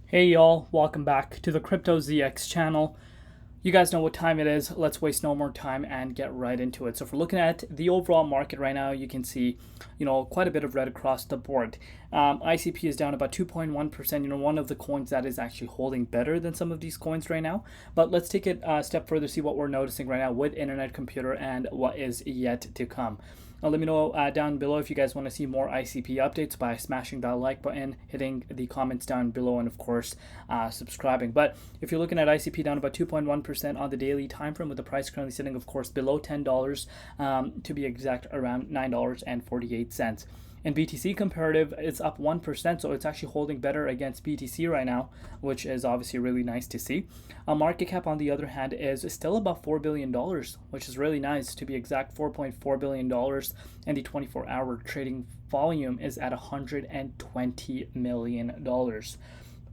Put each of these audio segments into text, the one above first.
Hey y'all, welcome back to the Crypto ZX channel. You guys know what time it is. Let's waste no more time and get right into it. So if we're looking at the overall market right now, you can see, quite a bit of red across the board. ICP is down about 2.1%. One of the coins that is actually holding better than some of these coins right now. But let's take it a step further, see what we're noticing right now with Internet Computer and what is yet to come. Let me know down below if you guys want to see more ICP updates by smashing that like button, hitting the comments down below, and of course subscribing. But if you're looking at ICP down about 2.1% on the daily time frame, with the price currently sitting, of course, below $10, to be exact, around $9.48. And BTC comparative, it's up 1%, so it's actually holding better against BTC right now, which is obviously really nice to see. A market cap, on the other hand, is still about $4 billion, which is really nice. To be exact, $4.4 billion, and the 24-hour trading volume is at $120 million.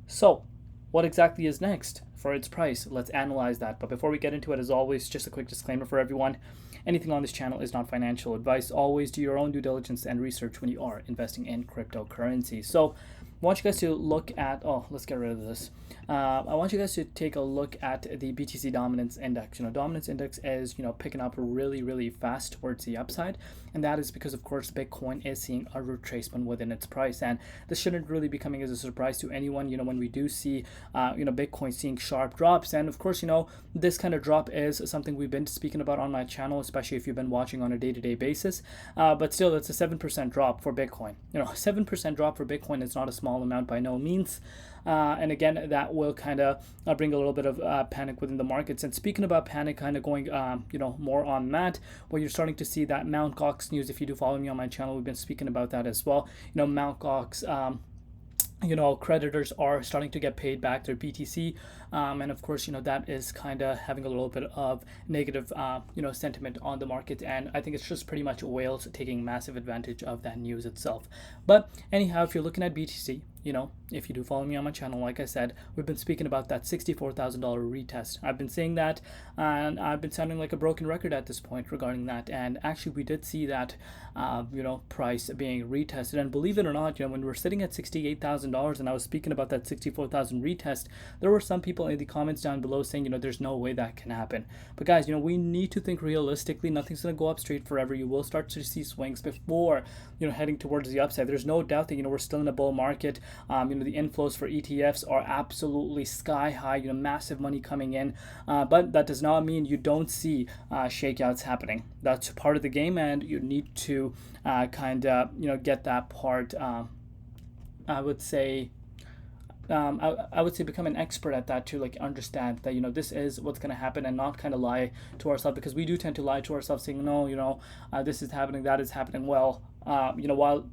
So, what exactly is next for its price? Let's analyze that. But before we get into it, as always, just a quick disclaimer for everyone. Anything on this channel is not financial advice. Always do your own due diligence and research when you are investing in cryptocurrency. So I want you guys to look at, let's get rid of this. I want you guys to take a look at the BTC dominance index. Dominance index is, picking up really, really fast towards the upside. And that is because, of course, Bitcoin is seeing a retracement within its price. And this shouldn't really be coming as a surprise to anyone, when we do see, Bitcoin seeing sharp drops. And of course, this kind of drop is something we've been speaking about on my channel, especially if you've been watching on a day-to-day basis. But still, it's a 7% drop for Bitcoin. 7% drop for Bitcoin is not a small amount by no means. And again, that will kind of bring a little bit of panic within the markets. And speaking about panic, kind of going, more on that, well, you're starting to see that Mt. Gox news. If you do follow me on my channel, we've been speaking about that as well. Mt. Gox, creditors are starting to get paid back their BTC, and of course, that is kind of having a little bit of negative, sentiment on the market, and I think it's just pretty much whales taking massive advantage of that news itself. But anyhow, if you're looking at BTC, if you do follow me on my channel, like I said, we've been speaking about that $64,000 retest. I've been saying that, and I've been sounding like a broken record at this point regarding that. And actually, we did see that, price being retested. And believe it or not, when we're sitting at $68,000, and I was speaking about that 64,000 retest, there were some people in the comments down below saying, there's no way that can happen. But guys, we need to think realistically. Nothing's going to go up straight forever. You will start to see swings before, heading towards the upside. There's no doubt that, we're still in a bull market. The inflows for ETFs are absolutely sky high, massive money coming in, but that does not mean you don't see shakeouts happening. That's part of the game, and you need to get that part. I would say become an expert at that, to like understand that this is what's going to happen, and not kind of lie to ourselves, because we do tend to lie to ourselves saying, no, this is happening, that is happening. Well, while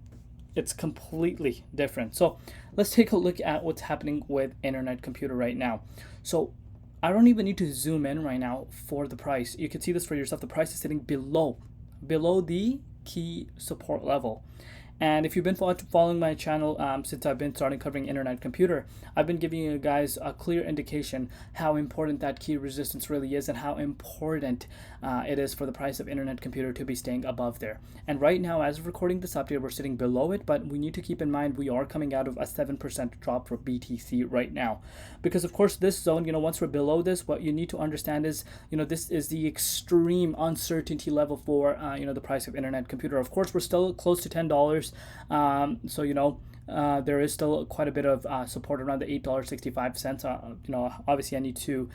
it's completely different. So let's take a look at what's happening with Internet Computer right now. So I don't even need to zoom in right now for the price. You can see this for yourself. The price is sitting below the key support level. And if you've been following my channel since I've been starting covering Internet Computer, I've been giving you guys a clear indication how important that key resistance really is, and how important it is for the price of Internet Computer to be staying above there. And right now, as of recording this update, we're sitting below it, but we need to keep in mind we are coming out of a 7% drop for BTC right now. Because of course, this zone, once we're below this, what you need to understand is, this is the extreme uncertainty level for, the price of Internet Computer. Of course, we're still close to $10. So there is still quite a bit of support around the $8.65. Obviously I need to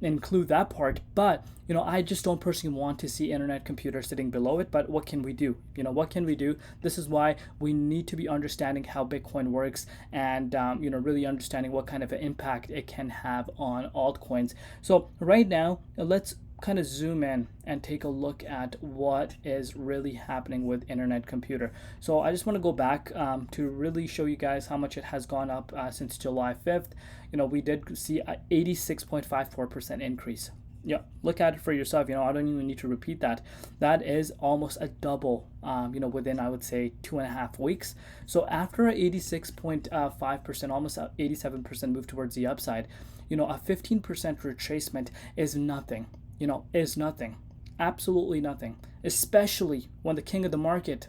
include that part, but I just don't personally want to see Internet Computer sitting below it. But what can we do? What can we do? This is why we need to be understanding how Bitcoin works, and really understanding what kind of an impact it can have on altcoins. So right now, let's kind of zoom in and take a look at what is really happening with Internet Computer. So I just want to go back to really show you guys how much it has gone up since July 5th. We did see a 86.54% increase. Yeah, look at it for yourself. I don't even need to repeat that. That is almost a double, within, I would say, 2.5 weeks. So after a 86.5%, almost 87% move towards the upside, a 15% retracement is nothing. Is nothing. Absolutely nothing. Especially when the king of the market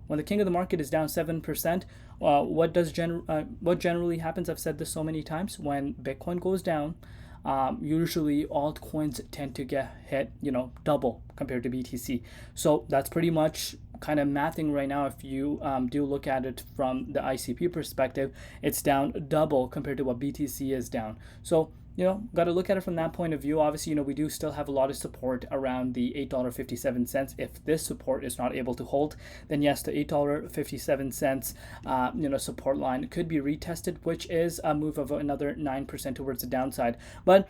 When the king of the market is down 7%, what generally happens? I've said this so many times. When Bitcoin goes down, usually altcoins tend to get hit, double compared to BTC. So that's pretty much kind of mathing right now. If you do look at it from the ICP perspective, it's down double compared to what BTC is down. So got to look at it from that point of view. Obviously, we do still have a lot of support around the $8.57. If this support is not able to hold, then yes, the $8.57 support line could be retested, which is a move of another 9% towards the downside. But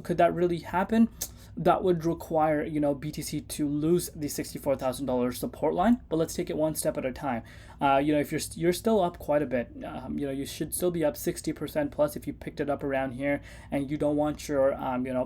could that really happen? That would require BTC to lose the $64,000 support line. But let's take it one step at a time. If you're still up quite a bit, you should still be up 60% plus. If you picked it up around here and you don't want your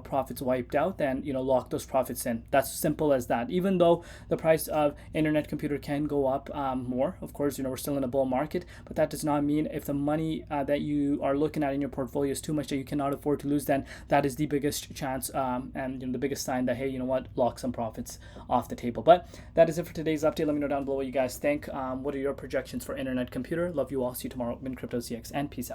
profits wiped out, then lock those profits in. That's simple as that. Even though the price of internet computer can go up more, of course, we're still in a bull market, but that does not mean if the money that you are looking at in your portfolio is too much that you cannot afford to lose, then that is the biggest chance and the biggest sign that, hey, lock some profits off the table. But that is it for today's update. Let me know down below what you guys think. What are your projections for internet computer? Love you all. See you tomorrow in Crypto ZX, and peace out.